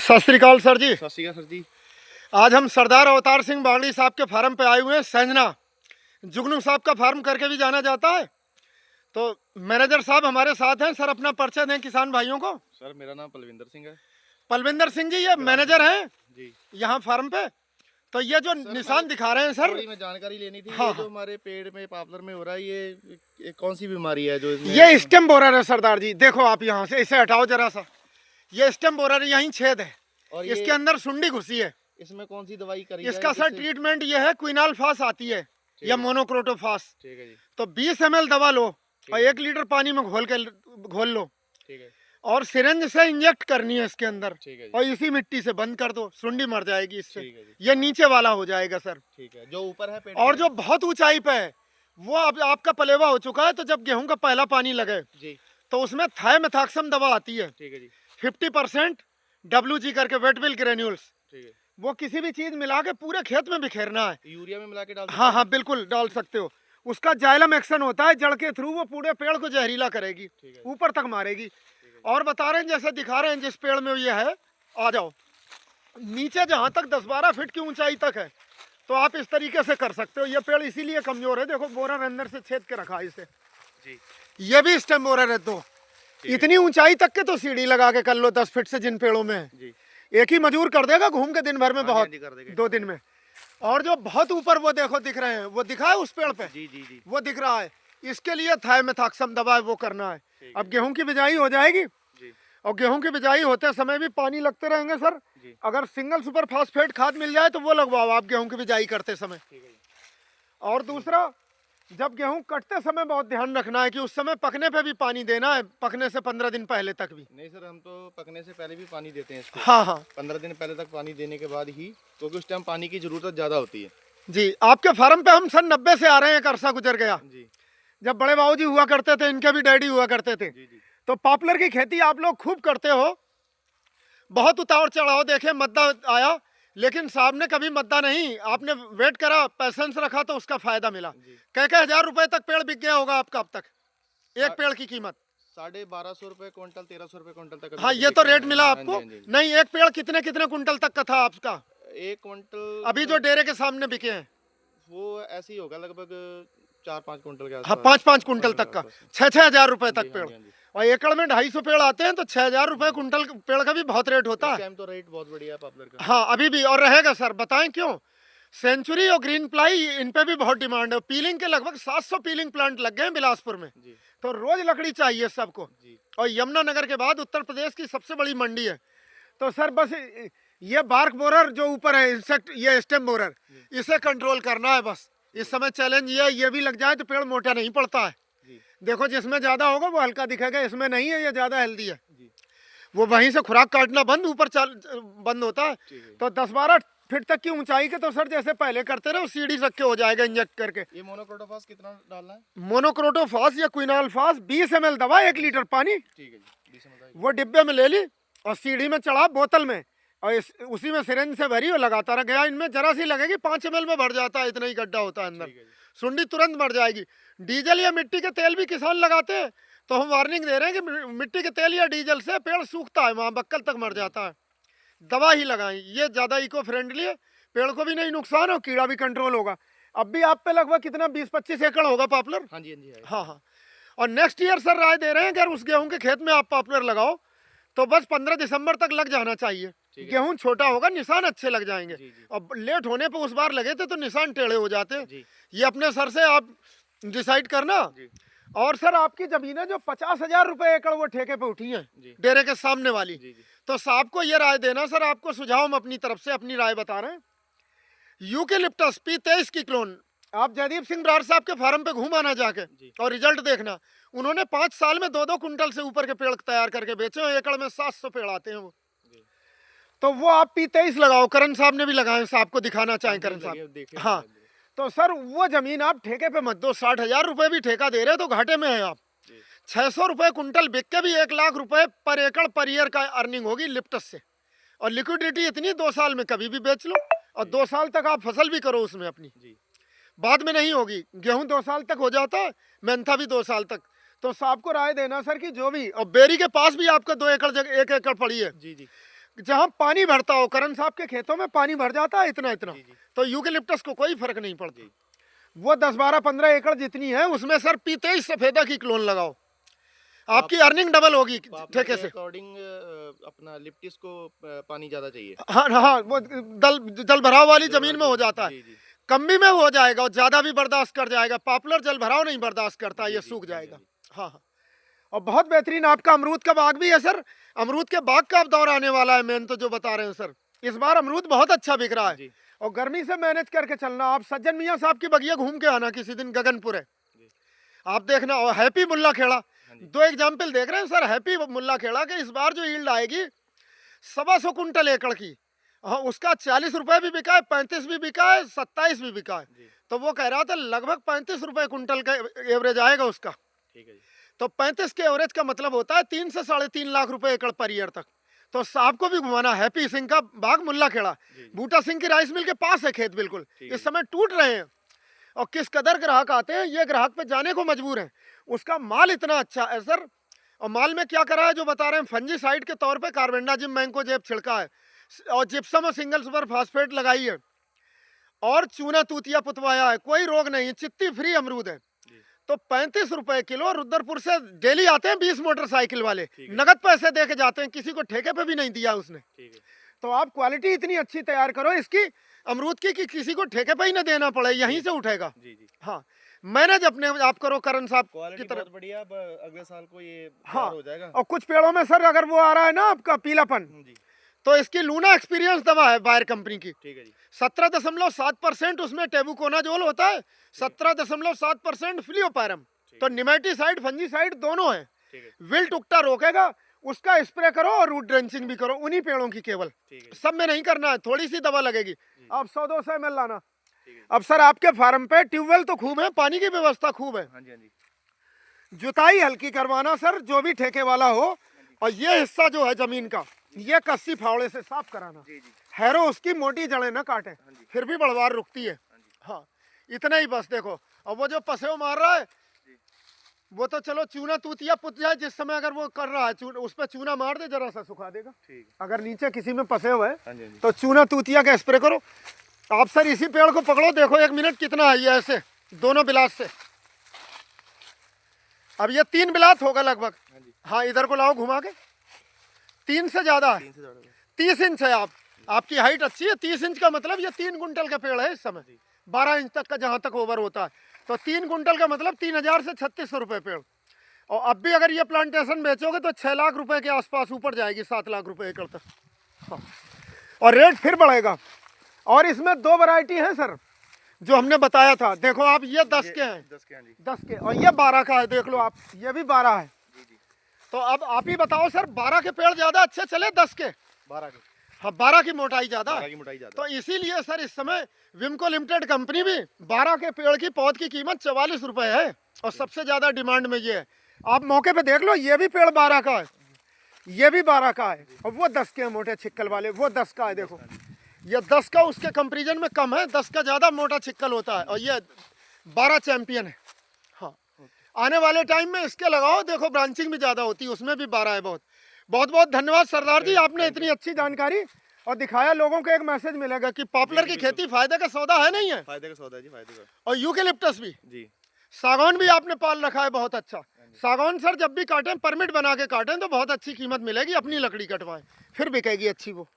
सत श्री अकाल सर जी। सत श्री अकाल सर जी। आज हम सरदार अवतार सिंह बागड़ी साहब के फार्म पे आए हुए हैं। संजना जुगनू साहब का फार्म करके भी जाना जाता है। तो मैनेजर साहब हमारे साथ हैं। सर अपना परिचय दें किसान भाइयों को। सर मेरा नाम पलविंदर सिंह है। पलविंदर सिंह जी ये मैनेजर हैं जी यहाँ फार्म पे। तो ये जो निशान दिखा रहे हैं सर, थोड़ी मैं जानकारी लेनी थी। हाँ, ये जो हमारे पेड़ में पॉपुलर में हो रहा है ये कौन सी बीमारी है जो इसमें? ये स्टेम बोरर है सरदार जी। देखो आप यहाँ से इसे हटाओ जरा सा। ये स्टेम बोरर यहीं छेद है और इसके अंदर सुंडी घुसी है। इसमें कौन सी दवाई करी इसका सर ट्रीटमेंट ये है, क्विनाल फास आती है या मोनोक्रोटोफास। ठीक है जी। तो 20 ml दवा लो और 1 लीटर पानी में घोल लो ठीक है और सिरेंज से इंजेक्ट करनी है इसके अंदर। ठीक है जी। और इसी मिट्टी से बंद कर दो, सुंडी मर जाएगी इससे। ठीक है जी। ये नीचे वाला हो जाएगा सर। ठीक है, जो ऊपर है पेड़ और जो बहुत ऊंचाई पे है वो अब आपका पलेवा हो चुका है। तो जब गेहूं का पहला पानी लगे जी तो उसमें थायमेथाक्सम दवा आती है। ठीक है जी। 50% WG करके वेट बिल ग्रेन्यूल्स। ठीक है। वो किसी भी चीज मिला के पूरे खेत में बिखेरना है। यूरिया में मिला के डाल हाँ हाँ बिल्कुल डाल सकते हो। उसका जाइलम एक्शन होता है, जड़ के थ्रू वो पूरे पेड़ को जहरीला करेगी, ऊपर तक मारेगी। और बता रहे हैं जैसे दिखा रहे हैं जिस पेड़ में ये है, आ जाओ नीचे जहाँ तक 10-12 फीट की ऊंचाई तक है तो आप इस तरीके से कर सकते हो। ये पेड़ इसीलिए कमजोर है, देखो बोरर अंदर से छेद के रखा है इसे जी। ये भी स्टेम बोरर है। तो इतनी ऊंचाई तक के तो सीढ़ी लगा के कर लो 10 फीट से जिन पेड़ों में है। जी। एक ही मजदूर कर देगा घूम के दिन भर में, बहुत कर देगा 2 दिन में। और जो बहुत ऊपर वो देखो दिख रहे हैं, वो दिखा है उस पेड़ पे। जी जी जी। वो दिख रहा है, इसके लिए थायमेथाक्सम दवा है वो करना है। अब गेहूं की बिजाई हो जाएगी जी। और गेहूं की बिजाई होते समय भी पानी लगते रहेंगे सर जी। अगर सिंगल सुपर फास्फेट खाद मिल जाए तो वो लगवाओ आप गेहूं की बिजाई करते समय। ठीक है जी। और दूसरा, जब गेहूं कटते समय बहुत ध्यान रखना है कि उस समय पकने पे भी पानी देना है, पकने से 15 दिन पहले तक भी। नहीं सर, हम तो पकने से पहले भी पानी देते हैं इसको। हाँ हाँ 15 दिन पहले तक पानी देने के बाद ही, क्योंकि उस टाइम पानी की जरूरत ज्यादा होती है। जी। आपके फार्म पे हम सन 90 से आ रहे हैं, एक अरसा गुजर गया। जी जब बड़े बाबूजी हुआ करते थे, इनके भी डैडी हुआ करते थे। जी जी। तो पॉपुलर की खेती आप लोग खूब करते हो, बहुत उतार चढ़ाव देखे, मद्दा आया, लेकिन साहब ने कभी मद्दा नहीं, आपने वेट करा, पैसेंस रखा तो उसका फायदा मिला। कह 1000 रुपए तक पेड़ बिक गया होगा आपका अब तक, एक पेड़ की कीमत 1250 रुपए क्विंटल, 1300 रुपए क्विंटल तक। हाँ ये तो रेट मिला आपको। हाँ जी। नहीं, एक पेड़ कितने कितने कुंटल तक का था आपका? 1 क्विंटल अभी जो डेरे के सामने बिके हैं वो ऐसे ही होगा, लगभग 4-5 क्विंटल के हाँ आसपास। 5-5 कुंटल तक का, 6-6 हजार रुपए तक जी, पेड़। हाँ जी। और एकड़ में 250 पेड़ आते हैं तो 6000 रुपए कुंटल पेड़ का भी बहुत रेट होता इस है। टाइम तो रेट बहुत बढ़िया है पॉपुलर का। हाँ अभी भी और रहेगा सर, बताएं क्यों। सेंचुरी और ग्रीन प्लाई इन पे भी बहुत डिमांड है। पीलिंग के लगभग 700 पीलिंग प्लांट लग गए हैं बिलासपुर में। जी तो रोज लकड़ी चाहिए सबको। जी। और यमुनानगर के बाद उत्तर प्रदेश की सबसे बड़ी मंडी है। तो सर बस ये बार्क बोरर जो ऊपर है, इंसेक्ट, ये स्टेम बोरर, इसे कंट्रोल करना है बस। इस समय चैलेंज ये भी लग जाए तो पेड़ मोटा नहीं पड़ता है। जी देखो जिसमें ज्यादा होगा वो हल्का दिखेगा, इसमें नहीं है, ये ज्यादा हेल्दी है। जी। वो वहीं से खुराक काटना बंद, ऊपर बंद होता है। ठीक है। तो 10-12 फीट तक की ऊंचाई के तो सर जैसे पहले करते रहे सीढ़ी रख के हो जाएगा इंजेक्ट करके। ये मोनोक्रोटोफास कितना डालना है? मोनोक्रोटोफास या क्विनाल फास 20 ml दवा 1 लीटर पानी, ठीक है जी। 20 ml। वो डिब्बे में ले ली और सीढ़ी में चढ़ा बोतल में, और उसी में सिरेंज से भरी और लगाता रह गया। इनमें जरा सी लगेगी 5 ml में भर जाता है, इतना ही गड्ढा होता है अंदर। ठीक है जी। सुंडी तुरंत मर जाएगी। डीजल या मिट्टी के तेल भी किसान लगाते हैं तो हम वार्निंग दे रहे हैं कि मिट्टी के तेल या डीजल से पेड़ सूखता है, वहाँ बक्कल तक मर जाता है। दवा ही लगाएं, ये ज़्यादा इको फ्रेंडली है, पेड़ को भी नहीं नुकसान और कीड़ा भी कंट्रोल होगा। अब भी आप पे लगभग कितना 20-25 एकड़ होगा पॉपुलर। हाँ जी हाँ जी है। हाँ हाँ। और नेक्स्ट ईयर सर राय दे रहे हैं अगर उस गेहूं के खेत में आप पॉपुलर लगाओ तो बस 15 दिसंबर तक लग जाना चाहिए। गेहूं छोटा होगा, निशान अच्छे लग जाएंगे। जी, जी। और लेट होने पर उस बार लगे थे तो निशान टेढ़े हो जाते। जी। ये अपने सर से आप डिसाइड करना। जी। और सर आपकी जमीनें जो 50,000 रुपए एकड़ वो ठेके पे उठी हैं जी। डेरे के सामने वाली, जी जी। तो साहब को ये राय देना सर, आपको सुझाव हम अपनी तरफ से अपनी राय बता रहे हैं। यूकेलिप्टस P23 की क्लोन आप जयदीप सिंह बराड़ साहब के फार्म पे घूम आना जाके और रिजल्ट देखना। उन्होंने 5 साल में 2-2 कुंटल से ऊपर के पेड़ तैयार करके बेचे हैं। एकड़ में 700 पेड़ आते हैं वो। तो वो आप P23 लगाओ। करण साहब ने भी लगाए, साहब को दिखाना चाहें करण साहब। हाँ तो सर वो जमीन आप ठेके पे मत दो। 60,000 रुपए भी ठेका दे रहे तो घाटे में है आप। 600 रुपए कुंटल बिक के भी 1 लाख रुपए पर एकड़ पर ईयर का अर्निंग होगी लिप्टस से। और लिक्विडिटी इतनी 2 साल में कभी भी बेच लो और 2 साल तक आप फसल भी करो उसमें अपनी। बाद में नहीं होगी। गेहूं 2 साल तक हो जाता है, मेंथा भी 2 साल तक। तो साहब को राय देना सर कि जो भी, और बेरी के पास भी आपका 2 एकड़ जगह 1 एकड़ पड़ी है। जी जी। जहाँ पानी भरता हो, करण साहब के खेतों में पानी भर जाता है इतना इतना, जी, जी। तो यूकेलिप्टस को कोई फर्क नहीं पड़ता। वो 10-12-15 एकड़ जितनी है उसमें सर P23 सफेदा की क्लोन लगाओ, आपकी अर्निंग डबल होगी ठेके से। अकॉर्डिंग अपना लिप्टिस को पानी ज्यादा चाहिए। हाँ हाँ, वो जल भराव वाली जमीन में हो जाता है, जी, जी। कम भी में हो जाएगा और ज्यादा भी बर्दाश्त कर जाएगा। पॉपुलर जल भराव नहीं बर्दाश्त करता, जी, ये जी, सूख जी, जाएगा। जी। हाँ हाँ, और बहुत बेहतरीन आपका अमरूद का बाग भी है सर। अमरूद के बाग का अब दौर आने वाला है, मेन तो जो बता रहे हैं सर, इस बार अमरूद बहुत अच्छा बिक रहा है। जी। और गर्मी से मैनेज करके चलना। आप सज्जन मियाँ साहब की बगिया घूम के आना किसी दिन, गगनपुर है, जी। आप देखना। और हैप्पी मुल्ला खेड़ा, हाँ जी। 2 एग्जाम्पल देख रहे हैं सर, हैप्पी मुल्ला खेड़ा के इस बार जो यील्ड आएगी 125 कुंटल एकड़ की। हाँ, उसका 40 रुपए भी बिका है, 35 भी बिका है, 27 भी बिका है। जी। तो वो कह रहा था लगभग 35 रुपए कुंटल का एवरेज आएगा उसका। ठीक है जी। तो 35 के एवरेज का मतलब होता है 3 से 3.5 लाख रुपए एकड़ पर ईयर तक। तो साहब को भी घुमाना। हैप्पी सिंह का बाग मुल्ला खेड़ा, जी, जी। बूटा सिंह की राइस मिल के पास है खेत, बिल्कुल ठीक है इस समय टूट रहे हैं। और किस कदर ग्राहक आते हैं, ये ग्राहक पे जाने को मजबूर है। उसका माल इतना अच्छा है सर। और माल में क्या करा है जो बता रहे हैं, फंजीसाइड के तौर पे कार्बेंडाजिम मैंकोजेब छिड़का है, और जिप्सम और सिंगल सुपर फास्फेट लगाई है, और चूना तूतिया पुतवाया है। कोई रोग नहीं है, चित्ती फ्री अमरूद है। जी। तो 35 रुपए किलो। रुद्रपुर से डेली आते हैं 20 मोटरसाइकिल वाले, ठीक है। नगद पैसे दे के जाते हैं, किसी को ठेके पे भी नहीं दिया उसने। ठीक है। तो आप क्वालिटी इतनी अच्छी तैयार करो इसकी अमरूद की कि किसी को ठेके पे ही ना देना पड़े, यहीं से उठेगा। जी, जी। हाँ, मैनेज अपने आप करो करण साहब की क्वालिटी तरह। बहुत बढ़िया। अब अगले साल को ये हाँ, तैयार हो जाएगा। और कुछ पेड़ों में सर अगर वो आ रहा है ना आपका पीलापन, जी। तो इसकी लूना एक्सपीरियंस दवा है बायर कंपनी की। ठीक है जी। 17.7% उसमें टेबुकोनाजोल होता है, 17.7% फ्लियोपायरम। तो निमेटीसाइड फंजीसाइड दोनों है। ठीक है। विल्ट उकटा रोकेगा, उसका स्प्रे करो और रूट ड्रेंचिंग भी करो, उन्हीं पेड़ों की केवल। ठीक है। सब में नहीं करना है, थोड़ी सी दवा लगेगी। आप 100-200 ml लाना। ठीक है। अब सर आपके फार्म पे ट्यूबवेल तो खूब है, पानी की व्यवस्था खूब है। हाँ जी, हाँ जी। जुताई हल्की करवाना सर, जो भी ठेके वाला हो। और ये हिस्सा जो है जमीन का, ये कस्सी फावड़े से साफ कराना। जी, जी। हैरो उसकी मोटी जड़ें ना काटे, जी। फिर भी बढ़वार रुकती है। हाँ जी। हाँ, इतना ही बस। देखो, और वो जो पसेव मार रहा है, जी। वो तो चलो चूना तूतिया पुत जाए जिस समय, अगर वो कर रहा है उस पर चूना मार दे, जरा सा सुखा देगा। ठीक है। अगर नीचे किसी में पसेव है हाँ जी, हाँ जी। तो चूना तूतिया का स्प्रे करो। आप सर इसी पेड़ को पकड़ो, देखो 1 मिनट कितना है ये, ऐसे दोनों बिलात से। अब ये 3 बिलात होगा लगभग। हाँ जी। हाँ, इधर को लाओ घुमा के। 3 से ज्यादा है, 3 से ज्यादा। 30 इंच है। आपकी हाइट अच्छी है। 30 इंच का मतलब ये 3 कुंटल का पेड़ है इस समय, 12 इंच तक का जहां तक ओवर होता है। तो 3 कुंटल का मतलब 3000 से 3600 रुपए पेड़। और अब भी अगर ये प्लांटेशन बेचोगे तो 6 लाख रुपए के आसपास ऊपर जाएगी, 7 लाख रुपए एकड़ तक। हाँ, और रेट फिर बढ़ेगा। और इसमें 2 वैरायटी है सर जो हमने बताया था। देखो आप, ये 10 के हैं, 10 के। हाँ जी। 10 के, और ये 12 का है। देख लो आप, ये भी 12 है। जी, जी। तो अब आप ही बताओ सर, 12 के पेड़ ज्यादा अच्छे चले 10 के? 12 के। हाँ, 12 की मोटाई ज्यादा 12 है। की मोटाई ज्यादा। तो इसीलिए सर इस समय विमको लिमिटेड कंपनी भी 12 के पेड़ की पौध की कीमत 44 रुपए है, और सबसे ज्यादा डिमांड में ये है। आप मौके पे देख लो, ये भी पेड़ 12 का है, ये भी 12 का है, और वो 10 के हैं मोटे छिक्कल वाले, वो 10 का है। देखो, ये 10 का उसके कंपेरिजन में कम है, 10 का ज्यादा मोटा छिक्कल होता है, और ये 12 चैंपियन है। हाँ, आने वाले टाइम में इसके लगाओ, देखो ब्रांचिंग भी ज्यादा होती है, उसमें भी 12 है। बहुत बहुत बहुत धन्यवाद सरदार जी, आपने इतनी अच्छी जानकारी और दिखाया। लोगों को एक मैसेज मिलेगा कि पॉपुलर की खेती फायदे का सौदा है, नहीं है? फायदे का सौदा है जी, फायदे का। और यूकेलिप्टस भी, जी। सागौन भी आपने पाल रखा है, बहुत अच्छा। सागौन सर जब भी काटें, परमिट बना के काटें तो बहुत अच्छी कीमत मिलेगी। अपनी लकड़ी कटवाएं, फिर बिकेगी अच्छी वो।